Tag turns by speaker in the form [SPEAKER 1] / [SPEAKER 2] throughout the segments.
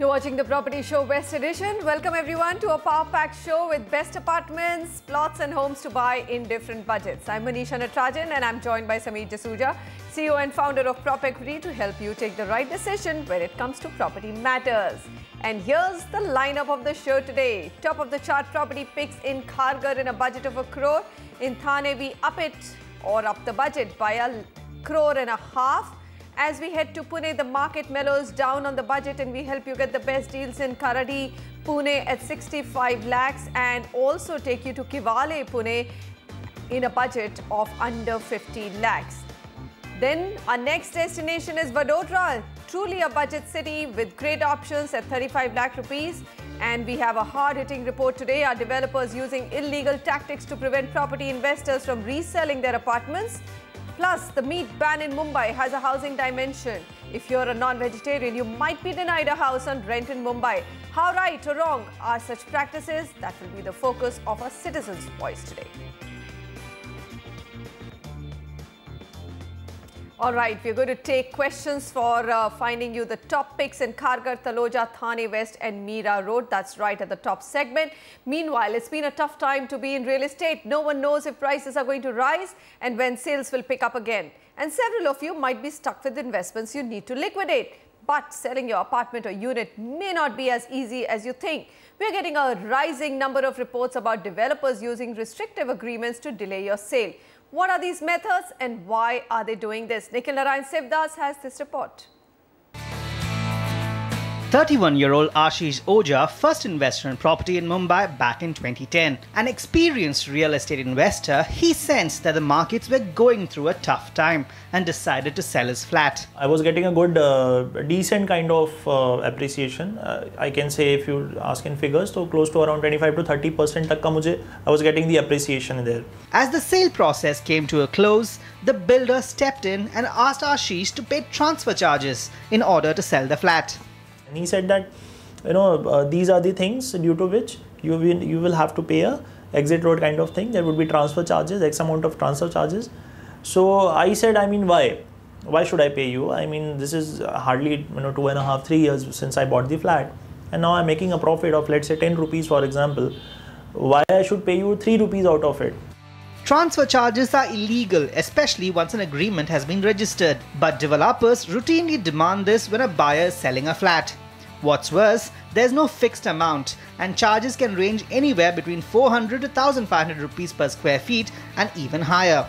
[SPEAKER 1] You're watching the Property Show West Edition. Welcome everyone to a power-packed show with best apartments, plots and homes to buy in different budgets. I'm Manisha Natarajan and I'm joined by Sameer Jasuja, CEO and founder of Prop Equity, to help you take the right decision when it comes to property matters. And here's the lineup of the show today. Top of the chart property picks in Kharghar in a budget of 1 crore. In Thane we up it or up the budget by 1.5 crore. As we head to Pune, the market mellows down on the budget and we help you get the best deals in Kharghar, Pune at 65 lakhs and also take you to Kivale, Pune in a budget of under 15 lakhs. Then our next destination is Vadodara, truly a budget city with great options at 35 lakh rupees. And we have a hard-hitting report today. Our developers using illegal tactics to prevent property investors from reselling their apartments. Plus, the meat ban in Mumbai has a housing dimension. If you're a non-vegetarian, you might be denied a house on rent in Mumbai. How right or wrong are such practices? That will be the focus of our citizens' voice today. All right, we're going to take questions for finding you the top picks in Kharghar, Taloja, Thane West and Mira Road. That's right at the top segment. Meanwhile, it's been a tough time to be in real estate. No one knows if prices are going to rise and when sales will pick up again. And several of you might be stuck with investments you need to liquidate. But selling your apartment or unit may not be as easy as you think. We're getting a rising number of reports about developers using restrictive agreements to delay your sale. What are these methods and why are they doing this? Nikhil Narayan Sivdas has this report.
[SPEAKER 2] 31-year-old Ashish Oja first invested in property in Mumbai back in 2010. An experienced real estate investor, he sensed that the markets were going through a tough time and decided to sell his flat.
[SPEAKER 3] I was getting a good, decent kind of appreciation. I can say, if you ask in figures, so close to around 25 to 30% tak ka mujhe, I was getting the appreciation there.
[SPEAKER 2] As the sale process came to a close, the builder stepped in and asked Ashish to pay transfer charges in order to sell the flat.
[SPEAKER 3] And he said that, these are the things due to which you will have to pay a exit road kind of thing. There would be transfer charges, X amount of transfer charges. So I said, why? Why should I pay you? This is hardly 2.5, 3 years since I bought the flat. And now I'm making a profit of, let's say, 10 rupees, for example. Why I should pay you 3 rupees out of it?
[SPEAKER 2] Transfer charges are illegal, especially once an agreement has been registered. But developers routinely demand this when a buyer is selling a flat. What's worse, there's no fixed amount and charges can range anywhere between 400 to 1500 rupees per square feet and even higher.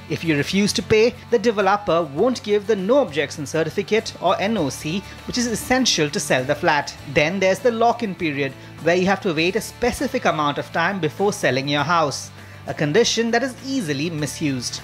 [SPEAKER 2] If you refuse to pay, the developer won't give the no objection certificate or NOC, which is essential to sell the flat. Then there's the lock-in period, where you have to wait a specific amount of time before selling your house. A condition that is easily misused.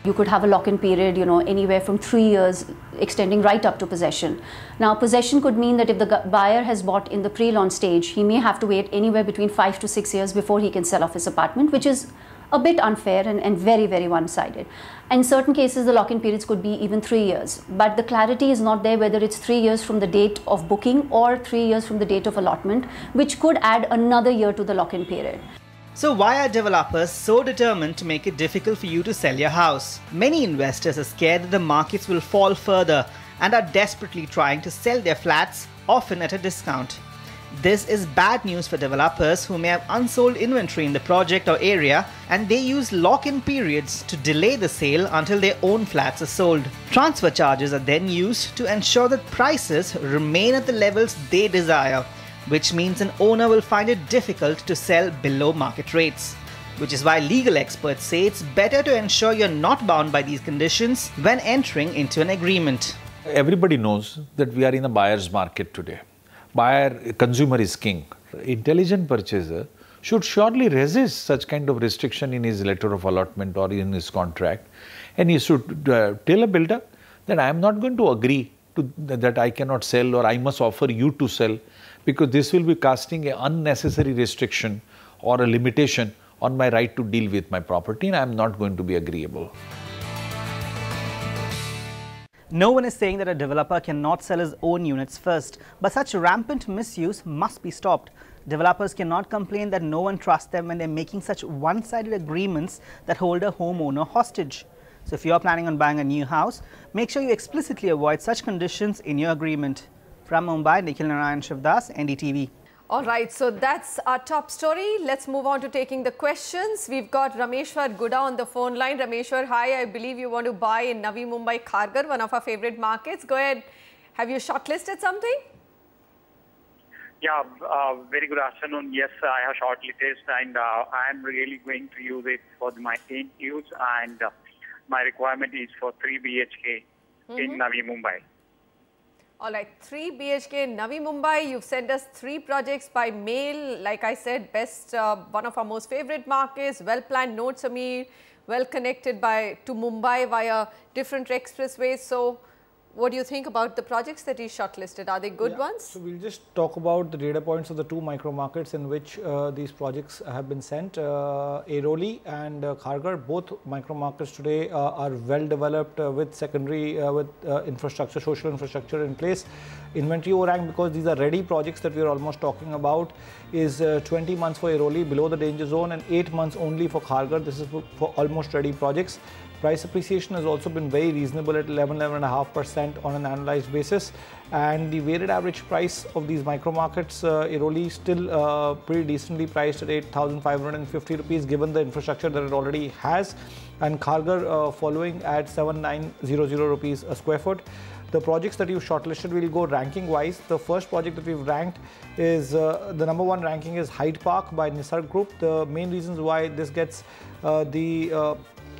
[SPEAKER 4] You could have a lock-in period, anywhere from 3 years, extending right up to possession. Now, possession could mean that if the buyer has bought in the pre-launch stage, he may have to wait anywhere between 5 to 6 years before he can sell off his apartment, which is a bit unfair and very, very one-sided. In certain cases, the lock-in periods could be even 3 years. But the clarity is not there whether it's 3 years from the date of booking or 3 years from the date of allotment, which could add another year to the lock-in period.
[SPEAKER 2] So why are developers so determined to make it difficult for you to sell your house? Many investors are scared that the markets will fall further and are desperately trying to sell their flats, often at a discount. This is bad news for developers who may have unsold inventory in the project or area, and they use lock-in periods to delay the sale until their own flats are sold. Transfer charges are then used to ensure that prices remain at the levels they desire, which means an owner will find it difficult to sell below market rates. Which is why legal experts say it's better to ensure you're not bound by these conditions when entering into an agreement.
[SPEAKER 5] Everybody knows that we are in a buyer's market today. Consumer is king. Intelligent purchaser should surely resist such kind of restriction in his letter of allotment or in his contract. And he should tell a builder that I am not going to agree to that I cannot sell or I must offer you to sell, because this will be casting an unnecessary restriction or a limitation on my right to deal with my property, and I am not going to be agreeable.
[SPEAKER 2] No one is saying that a developer cannot sell his own units first, but such rampant misuse must be stopped. Developers cannot complain that no one trusts them when they're making such one-sided agreements that hold a homeowner hostage. So if you're planning on buying a new house, make sure you explicitly avoid such conditions in your agreement. From Mumbai, Nikhil Narayan Shivdas, NDTV.
[SPEAKER 1] All right, so that's our top story. Let's move on to taking the questions. We've got Rameshwar Guda on the phone line. Rameshwar, hi. I believe you want to buy in Navi Mumbai, Kharghar, one of our favorite markets. Go ahead. Have you shortlisted something?
[SPEAKER 6] Yeah, very good afternoon. Yes, I have shortlisted and I am really going to use it for my own use, and my requirement is for 3 BHK in Navi Mumbai.
[SPEAKER 1] All right, 3 BHK in Navi Mumbai. You've sent us 3 projects by mail. Like I said, one of our most favorite markets, well-planned nodes, Samir, well connected to Mumbai via different expressways. So, what do you think about the projects that you shortlisted? Are they good ones?
[SPEAKER 7] So we'll just talk about the data points of the 2 micro markets in which these projects have been sent. Airoli and Kharghar, both micro markets today are well developed with secondary infrastructure, social infrastructure in place. Inventory overhang, because these are ready projects that we are almost talking about, is 20 months for Airoli below the danger zone and 8 months only for Kharghar. This is for almost ready projects. Price appreciation has also been very reasonable at 11.5% on an annualized basis, and the weighted average price of these micro markets, Airoli still pretty decently priced at 8,550 rupees given the infrastructure that it already has, and Kharghar following at 7,900 rupees a square foot. The projects that you shortlisted will go ranking wise. The first project that we've ranked is the number 1 ranking is Hyde Park by Nisarg Group. The main reasons why this gets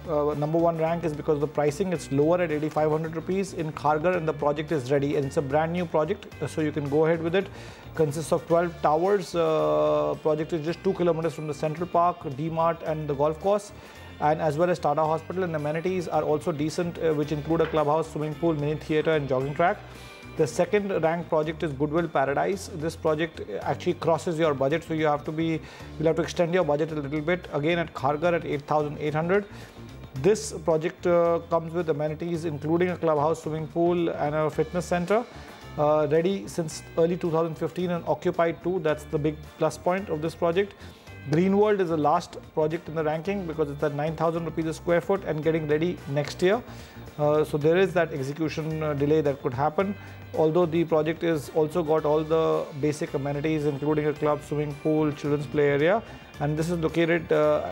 [SPEAKER 7] number 1 rank is because the pricing is lower at 8,500 rupees in Kharghar, and the project is ready, and it's a brand new project, so you can go ahead with it. Consists of 12 towers. Project is just 2 kilometers from the Central Park, D-Mart and the golf course, and as well as Tata Hospital, and amenities are also decent, which include a clubhouse, swimming pool, mini theatre and jogging track. The second ranked project is Goodwill Paradise. This project actually crosses your budget, so you'll have to extend your budget a little bit. Again at Kharghar at 8,800. This project comes with amenities including a clubhouse, swimming pool and a fitness center. Ready since early 2015 and occupied too. That's the big plus point of this project. Green World is the last project in the ranking because it's at 9,000 rupees a square foot and getting ready next year. So there is that execution delay that could happen. Although the project is also got all the basic amenities including a club, swimming pool, children's play area, and this is located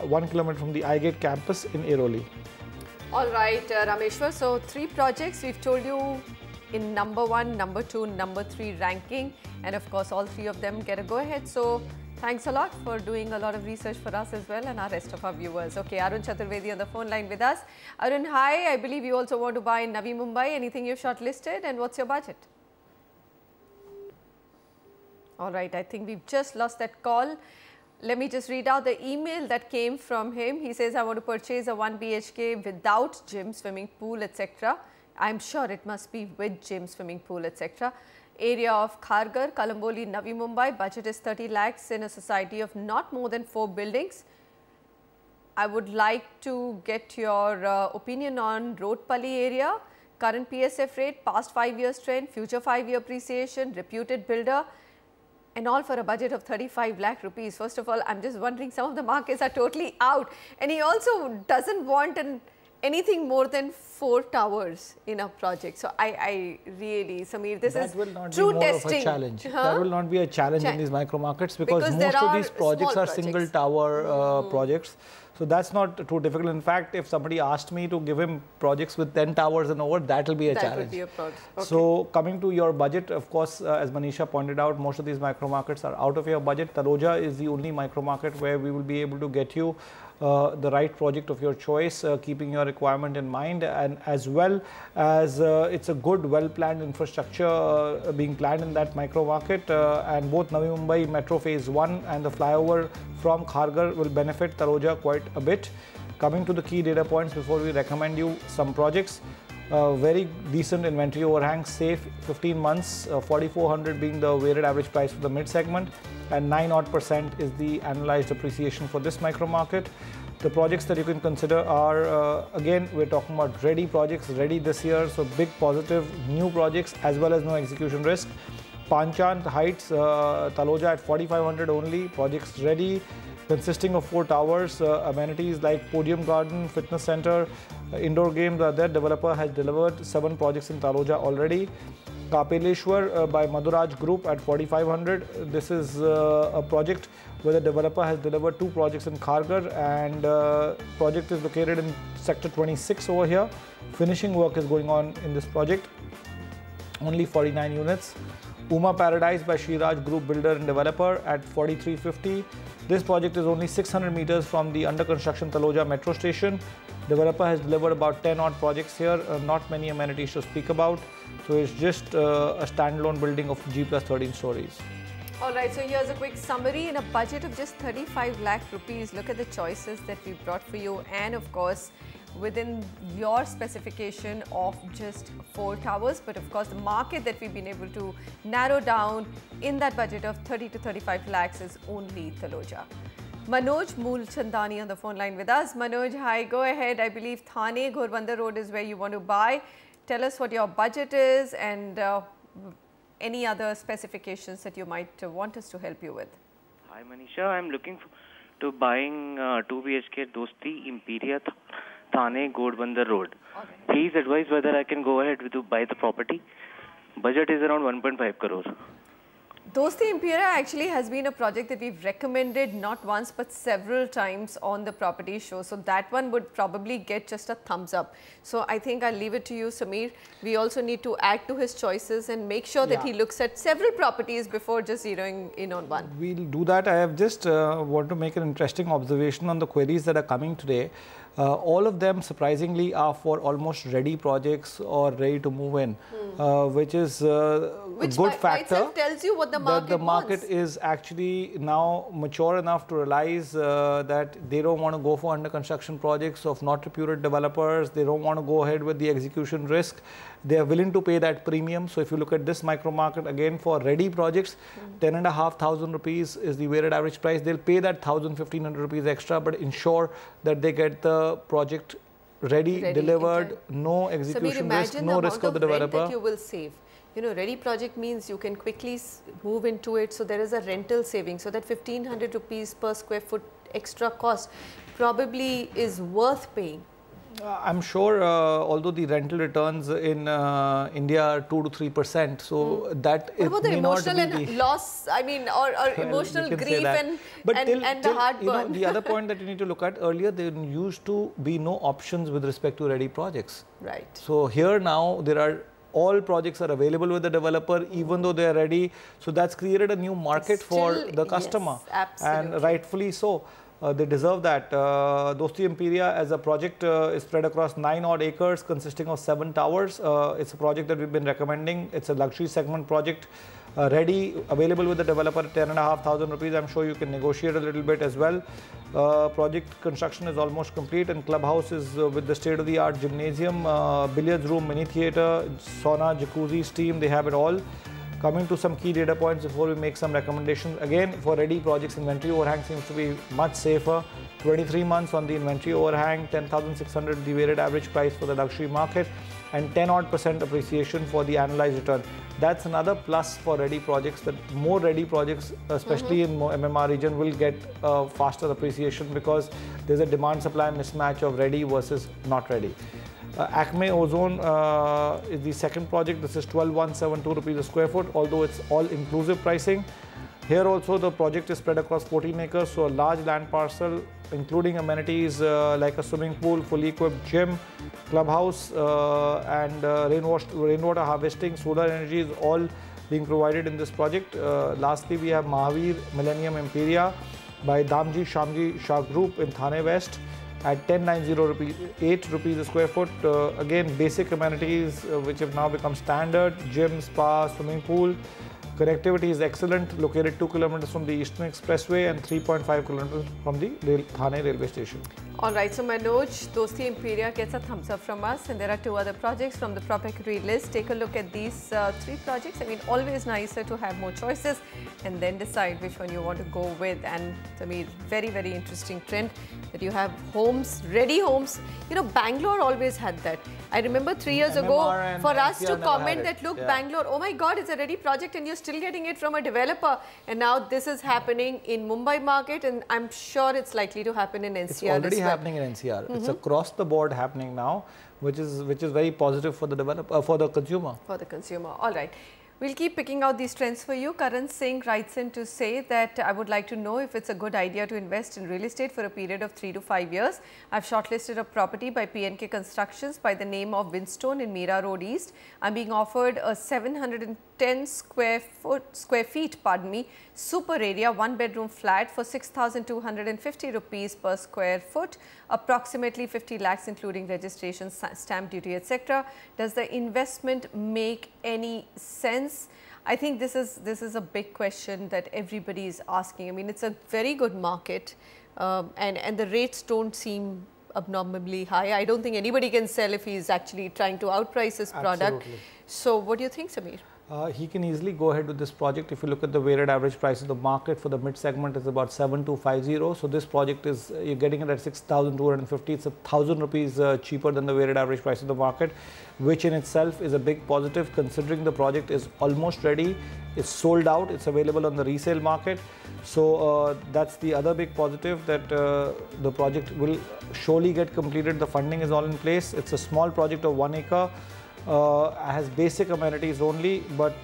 [SPEAKER 7] 1 kilometer from the iGate campus in Airoli.
[SPEAKER 1] All right, Rameshwar. So 3 projects we've told you in number 1, number 2, number 3 ranking, and of course all 3 of them get a go ahead. So thanks a lot for doing a lot of research for us as well and our rest of our viewers. Okay, Arun Chaturvedi on the phone line with us. Arun, hi. I believe you also want to buy in Navi Mumbai. Anything you've shortlisted, and what's your budget? All right, I think we've just lost that call. Let me just read out the email that came from him. He says, I want to purchase a 1 BHK without gym, swimming pool, etc. I'm sure it must be with gym, swimming pool, etc. Area of Kharghar, Kalamboli, Navi Mumbai. Budget is 30 lakhs in a society of not more than 4 buildings. I would like to get your opinion on Roadpalli area. Current PSF rate, past 5 years trend, future 5-year appreciation, reputed builder, and all for a budget of 35 lakh rupees. First of all, I'm just wondering, some of the markets are totally out, and he also doesn't want anything more than 4 towers in a project. So I really, Samir, this is true testing.
[SPEAKER 7] Of a challenge. That will not be a challenge in these micro markets because most of these projects are single tower projects. So that's not too difficult. In fact, if somebody asked me to give him projects with 10 towers and over, that will be a challenge.
[SPEAKER 1] That will be a project. Okay.
[SPEAKER 7] So coming to your budget, of course, as Manisha pointed out, most of these micro markets are out of your budget. Taloja is the only micro market where we will be able to get you the right project of your choice, keeping your requirement in mind, and as well as it's a good, well-planned infrastructure being planned in that micro market, and both Navi Mumbai Metro Phase 1 and the flyover from Kharghar will benefit Taloja quite a bit. Coming to the key data points before we recommend you some projects. Very decent inventory overhang, safe 15 months, 4,400 being the weighted average price for the mid segment, and 9% is the annualized appreciation for this micro market. The projects that you can consider are, again, we're talking about ready projects, ready this year, so big positive new projects as well as no execution risk. Panchant Heights, Taloja at 4,500 only, projects ready, consisting of 4 towers, amenities like podium garden, fitness center, indoor games. Their developer has delivered 7 projects in Taloja already. Kapeleshwar by Madhuraj Group at 4,500. This is a project where the developer has delivered 2 projects in Kharghar, and project is located in sector 26 over here. Finishing work is going on in this project. Only 49 units. Uma Paradise by Shriraj Group Builder and Developer at 4,350. This project is only 600 meters from the under construction Taloja metro station. Developer has delivered about 10 odd projects here, not many amenities to speak about. So it's just a standalone building of G plus 13 stories.
[SPEAKER 1] Alright, so here's a quick summary. In a budget of just 35 lakh rupees, look at the choices that we brought for you, and of course within your specification of just 4 towers, but of course the market that we've been able to narrow down in that budget of 30 to 35 lakhs is only Taloja. Manoj Moolchandani on the phone line with us. Manoj, hi, go ahead. I believe Thane, Ghorbandar Road is where you want to buy. Tell us what your budget is and any other specifications that you might want us to help you with.
[SPEAKER 8] Hi Manisha, I'm looking to buying 2 BHK Dosti Imperial Thane Ghorbandar Road. Okay. Please advise whether I can go ahead to buy the property. Budget is around 1.5 crores.
[SPEAKER 1] Dosti Imperial actually has been a project that we've recommended not once but several times on the property show. So that one would probably get just a thumbs up. So I think I'll leave it to you, Samir. We also need to add to his choices and make sure that he looks at several properties before just zeroing in on one.
[SPEAKER 7] We'll do that. I have just want to make an interesting observation on the queries that are coming today. All of them surprisingly are for almost ready projects or ready to move in, which is a good factor.
[SPEAKER 1] Which tells you what the market
[SPEAKER 7] that the market is actually now mature enough to realize that they don't want to go for under construction projects of not reputed developers. They don't want to go ahead with the execution risk. They are willing to pay that premium. So if you look at this micro market again for ready projects, 10,500 rupees is the weighted average price. They'll pay that 1,500 rupees extra, but ensure that they get the project ready delivered, no execution risk, no risk of the developer.
[SPEAKER 1] That you will save. You know, ready project means you can quickly move into it. So there is a rental saving. So that 1,500 rupees per square foot extra cost probably is worth paying.
[SPEAKER 7] I'm sure, although the rental returns in India are 2 to 3%, so that
[SPEAKER 1] what about the emotional and loss? I mean, or emotional grief and the heartburn.
[SPEAKER 7] You know, the other point that you need to look at, earlier there used to be no options with respect to ready projects.
[SPEAKER 1] Right.
[SPEAKER 7] So here now there are all projects are available with the developer, even though they are ready. So that's created a new market for the customer, and rightfully so. They deserve that. Dosti Imperial as a project is spread across 9 odd acres consisting of 7 towers. It's a project that we've been recommending. It's a luxury segment project, ready, available with the developer at 10,500 rupees. I'm sure you can negotiate a little bit as well. Project construction is almost complete, and clubhouse is with the state-of-the-art gymnasium, billiards room, mini theatre, sauna, jacuzzi, steam, they have it all. Coming to some key data points before we make some recommendations. Again, for ready projects, inventory overhang seems to be much safer. 23 months on the inventory overhang, 10,600 the weighted average price for the luxury market, and 10% appreciation for the annualized return. That's another plus for ready projects, that more ready projects, especially in MMR region, will get faster appreciation because there's a demand-supply mismatch of ready versus not ready. Acme Ozone is the second project. This is 12,172 rupees a square foot, although it's all inclusive pricing. Here also the project is spread across 14 acres, so a large land parcel including amenities like a swimming pool, fully equipped gym, clubhouse and rainwater harvesting, solar energy is all being provided in this project. Lastly, we have Mahavir Millennium Imperial by Damji Shamji Shah Group in Thane West at 10,908 rupees a square foot. Again, basic amenities which have now become standard: gym, spa, swimming pool. Connectivity is excellent, located 2 kilometers from the Eastern Expressway and 3.5 kilometers from the Thane railway station.
[SPEAKER 1] Alright, so Manoj, Dosti Imperial gets a thumbs up from us, and there are 2 other projects from the property list. Take a look at these 3 projects. I mean, always nicer to have more choices and then decide which one you want to go with. And to me, very, very interesting trend that you have homes, ready homes. You know, Bangalore always had that. I remember 3 years ago for us to comment that, look, Bangalore, oh my God, it's a ready project and you're still getting it from a developer, and now this is happening in Mumbai market, and I'm sure it's likely to happen in NCR.
[SPEAKER 7] It's already happening in NCR. It's across the board happening now, which is very positive for the developer, for the consumer.
[SPEAKER 1] For the consumer. All right. We'll keep picking out these trends for you. Karan Singh writes in to say that I would like to know if it's a good idea to invest in real estate for a period of 3 to 5 years. I've shortlisted a property by PNK Constructions by the name of Winstone in Mira Road East. I'm being offered a 710 square feet, super area, 1-bedroom flat for 6,250 rupees per square foot, approximately 50 lakhs including registration, stamp duty, etc. Does the investment make any sense? I think this is a big question that everybody is asking. I mean, it's a very good market, and the rates don't seem abnormally high. I don't think anybody can sell if he's actually trying to outprice his product.
[SPEAKER 7] Absolutely.
[SPEAKER 1] So what do you think, Sameer?
[SPEAKER 7] He can easily go ahead with this project. If you look at the weighted average price of the market for the mid segment is about 7250. So this project is, you're getting it at 6,250. It's 1,000 rupees cheaper than the weighted average price of the market, which in itself is a big positive considering the project is almost ready. It's sold out. It's available on the resale market. So that's the other big positive, that the project will surely get completed. The funding is all in place. It's a small project of 1 acre. Has basic amenities only, but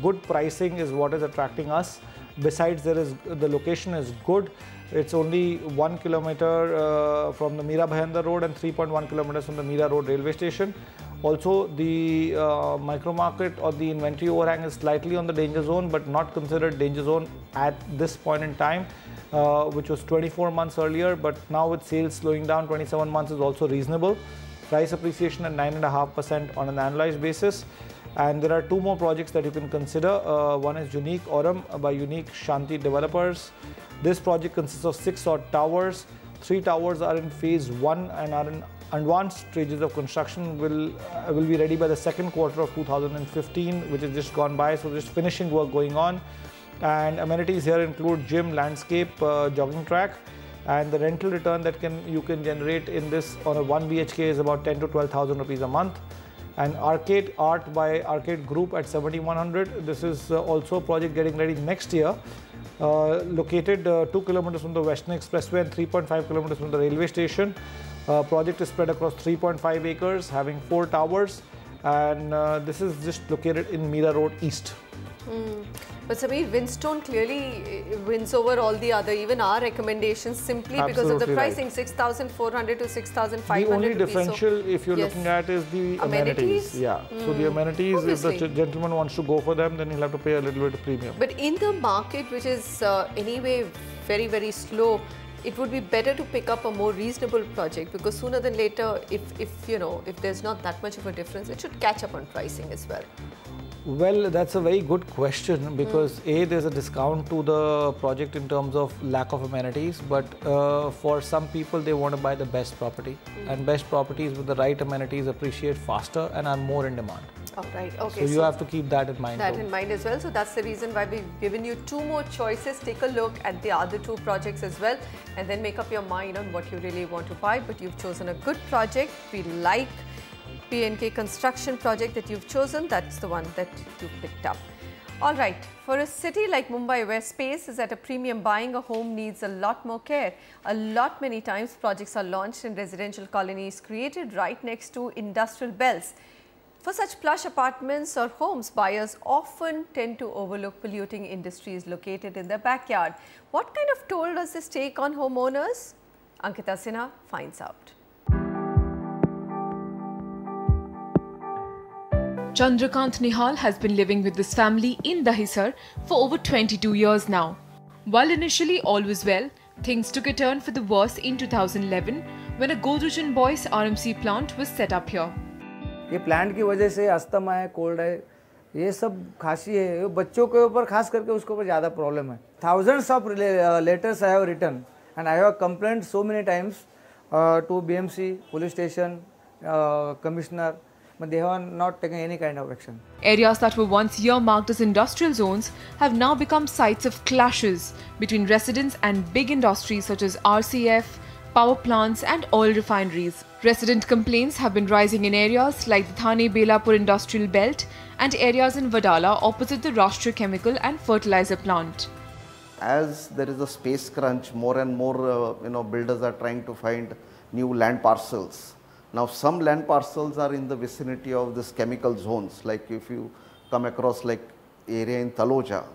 [SPEAKER 7] good pricing is what is attracting us. Besides, the location is good. It's only 1 kilometer from the Mira Bhayandar Road and 3.1 kilometers from the Mira Road railway station. Also, the micro market or the inventory overhang is slightly on the danger zone, but not considered danger zone at this point in time, which was 24 months earlier. But now with sales slowing down, 27 months is also reasonable. Price appreciation at 9.5% on an annualized basis. And there are 2 more projects that you can consider. One is Unique Aurum by Unique Shanti Developers. This project consists of 6 odd towers. 3 towers are in phase 1 and are in advanced stages of construction. Will be ready by the second quarter of 2015, which is just gone by. So just finishing work going on. And amenities here include gym, landscape, jogging track. And the rental return that you can generate in this on a 1 BHK is about 10 to 12,000 rupees a month. And Arcade Art by Arcade Group at 7100. This is also a project getting ready next year. Located 2 kilometers from the Western Expressway and 3.5 kilometers from the railway station. Project is spread across 3.5 acres, having 4 towers. And this is just located in Mira Road East.
[SPEAKER 1] But Sameer, Winstone clearly wins over all the other, even our recommendations, simply because of the pricing, 6,400 to 6,500.
[SPEAKER 7] The only differential, if you're looking at, is the amenities. Yeah. So the amenities, obviously, if the gentleman wants to go for them, then he'll have to pay a little bit of premium.
[SPEAKER 1] But in the market, which is anyway very, very slow, it would be better to pick up a more reasonable project, because sooner than later, if there's not that much of a difference, it should catch up on pricing as well.
[SPEAKER 7] Well, that's a very good question, because there's a discount to the project in terms of lack of amenities, but for some people they want to buy the best property, and best properties with the right amenities appreciate faster and are more in demand.
[SPEAKER 1] All right, okay.
[SPEAKER 7] So you have to keep that in mind.
[SPEAKER 1] That in mind as well. So that's the reason why we've given you 2 more choices. Take a look at the other 2 projects as well, and then make up your mind on what you really want to buy. But you've chosen a good project. We like PNK construction project that you've chosen. That's the one that you've picked up. All right, for a city like Mumbai, where space is at a premium, buying a home needs a lot more care. Many times projects are launched in residential colonies created right next to industrial belts. For such plush apartments or homes, buyers often tend to overlook polluting industries located in their backyard. What kind of toll does this take on homeowners? Ankita Sinha finds out.
[SPEAKER 9] Chandrakant Nihal has been living with this family in Dahisar for over 22 years now. While initially all was well, things took a turn for the worse in 2011 when a Godrej and Boyce RMC plant was set up here.
[SPEAKER 10] ये plant की वजह से asthma है, cold है, ये सब खांसी है, बच्चों के ऊपर खास करके उसके ऊपर ज़्यादा प्रॉब्लम है. Thousands of letters I have written and I have complained so many times to BMC, police station, commissioner. But they have not taken any kind of action.
[SPEAKER 9] Areas that were once earmarked as industrial zones have now become sites of clashes between residents and big industries such as RCF, power plants and oil refineries. Resident complaints have been rising in areas like the Thane Belapur industrial belt and areas in Vadodara opposite the Rashtriya Chemical and Fertilizer plant.
[SPEAKER 11] As there is a space crunch, more and more builders are trying to find new land parcels. Now some land parcels are in the vicinity of this chemical zones, like if you come across like area in Taloja,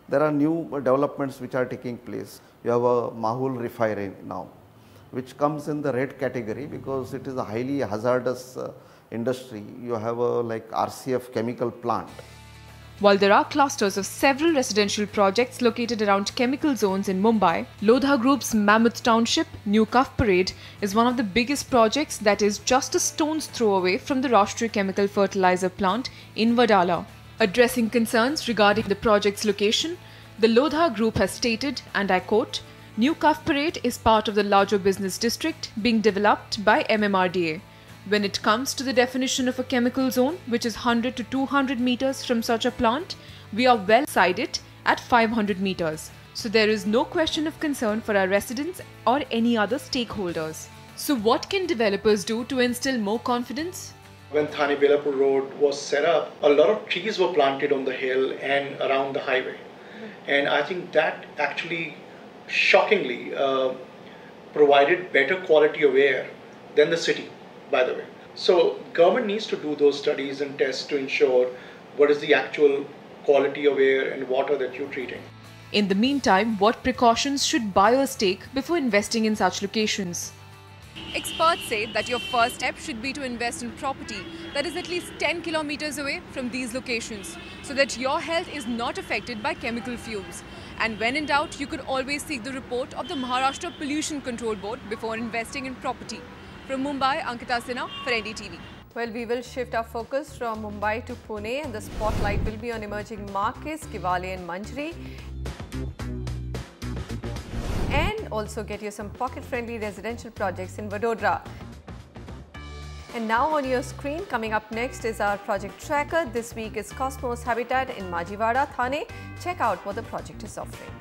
[SPEAKER 11] there are new developments which are taking place. You have a Mahul refinery now, which comes in the red category because it is a highly hazardous industry. You have a like RCF chemical plant.
[SPEAKER 9] While there are clusters of several residential projects located around chemical zones in Mumbai, Lodha Group's Mammoth Township, New Cuff Parade, is one of the biggest projects that is just a stone's throw away from the Rashtriya Chemical Fertilizer plant in Vadodara. Addressing concerns regarding the project's location, the Lodha Group has stated, and I quote, New Cuff Parade is part of the larger business district being developed by MMRDA. When it comes to the definition of a chemical zone, which is 100 to 200 meters from such a plant, we are well inside it at 500 meters. So there is no question of concern for our residents or any other stakeholders. So what can developers do to instill more confidence?
[SPEAKER 12] When Thane Belapur Road was set up, a lot of trees were planted on the hill and around the highway. And I think that actually shockingly provided better quality of air than the city, by the way. So government needs to do those studies and tests to ensure what is the actual quality of air and water that you're treating.
[SPEAKER 9] In the meantime, what precautions should buyers take before investing in such locations? Experts say that your first step should be to invest in property that is at least 10 kilometers away from these locations so that your health is not affected by chemical fumes. And when in doubt, you could always seek the report of the Maharashtra Pollution Control Board before investing in property. From Mumbai, Ankita Sinha for NDTV.
[SPEAKER 1] Well, we will shift our focus from Mumbai to Pune, and the spotlight will be on emerging markets, Kiwale and Manjri. And also get you some pocket-friendly residential projects in Vadodara. And now on your screen, coming up next is our project tracker. This week is Cosmos Habitat in Majivada, Thane. Check out what the project is offering.